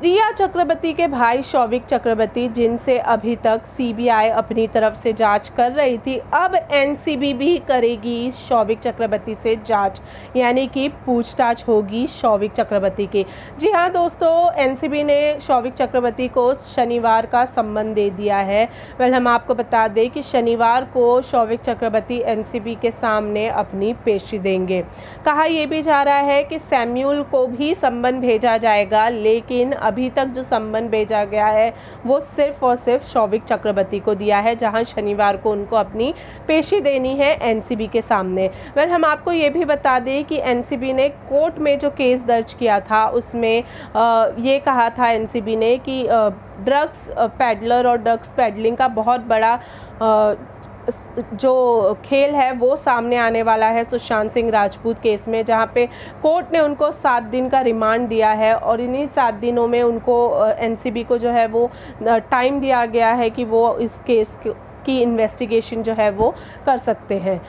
रिया चक्रवर्ती के भाई शौविक चक्रवर्ती, जिनसे अभी तक सीबीआई अपनी तरफ से जांच कर रही थी, अब एनसीबी भी करेगी शौविक चक्रवर्ती से जांच, यानी कि पूछताछ होगी शौविक चक्रवर्ती की। जी हाँ दोस्तों, एनसीबी ने शौविक चक्रवर्ती को शनिवार का सम्मन दे दिया है। हम आपको बता दें कि शनिवार को शौविक चक्रवर्ती एनसीबी के सामने अपनी पेशी देंगे। कहा यह भी जा रहा है कि सैम्यूल को भी सम्मन भेजा जाएगा, लेकिन अभी तक जो सम्मन भेजा गया है वो सिर्फ और सिर्फ शौविक चक्रवर्ती को दिया है, जहां शनिवार को उनको अपनी पेशी देनी है एनसीबी के सामने। हम आपको ये भी बता दें कि एनसीबी ने कोर्ट में जो केस दर्ज किया था उसमें ये कहा था एनसीबी ने कि ड्रग्स पैडलर और ड्रग्स पैडलिंग का बहुत बड़ा जो खेल है वो सामने आने वाला है सुशांत सिंह राजपूत केस में, जहां पे कोर्ट ने उनको 7 दिन का रिमांड दिया है और इन्हीं 7 दिनों में उनको एनसीबी को जो है वो टाइम दिया गया है कि वो इस केस की इन्वेस्टिगेशन जो है वो कर सकते हैं।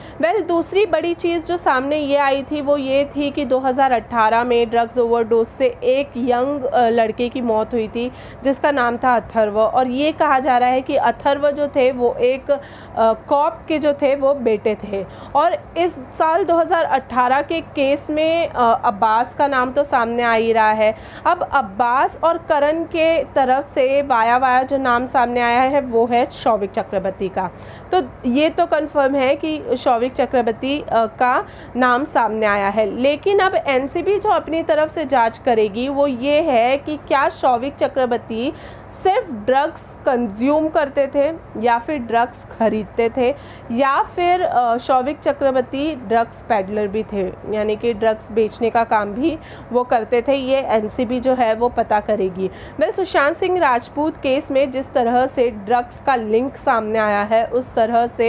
दूसरी बड़ी चीज़ जो सामने ये आई थी वो ये थी कि 2018 में ड्रग्स ओवरडोज से एक यंग लड़के की मौत हुई थी जिसका नाम था अथर्व, और ये कहा जा रहा है कि अथर्व जो थे वो एक कॉप के जो थे वो बेटे थे। और इस साल 2018 के केस में अब्बास का नाम तो सामने आ ही रहा है। अब अब्बास और करण के तरफ से वाया जो नाम सामने आया है वो है शौविक चक्रवर्ती का। तो ये तो कंफर्म है कि शौविक चक्रवर्ती का नाम सामने आया है, लेकिन अब एनसीबी जो अपनी तरफ से जांच करेगी वो ये है कि क्या शौविक चक्रवर्ती सिर्फ ड्रग्स कंज्यूम करते थे या फिर ड्रग्स खरीदते थे, या फिर शौविक चक्रवर्ती ड्रग्स पैडलर भी थे, यानी कि ड्रग्स बेचने का काम भी वो करते थे। ये एनसीबी जो है वो पता करेगी। सुशांत सिंह राजपूत केस में जिस तरह से ड्रग्स का लिंक सामने आया है उस तरह से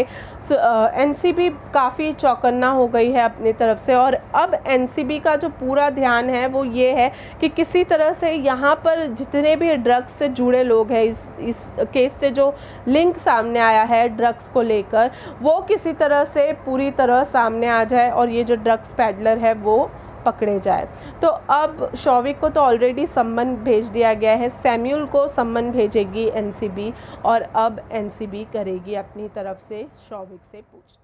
एनसीबी काफ़ी चौकन्ना हो गई है अपनी तरफ से, और अब एनसीबी का जो पूरा ध्यान है वो ये है कि किसी तरह से यहाँ पर जितने भी ड्रग्स से जुड़े लोग हैं, इस केस से जो लिंक सामने आया है ड्रग्स को लेकर, वो किसी तरह से पूरी तरह सामने आ जाए और ये जो ड्रग्स पैडलर है वो पकड़े जाए। तो अब शौविक को तो ऑलरेडी सम्मन भेज दिया गया है, सैम्यूल को सम्मन भेजेगी एनसीबी, और अब एनसीबी करेगी अपनी तरफ से शौविक से पूछताछ।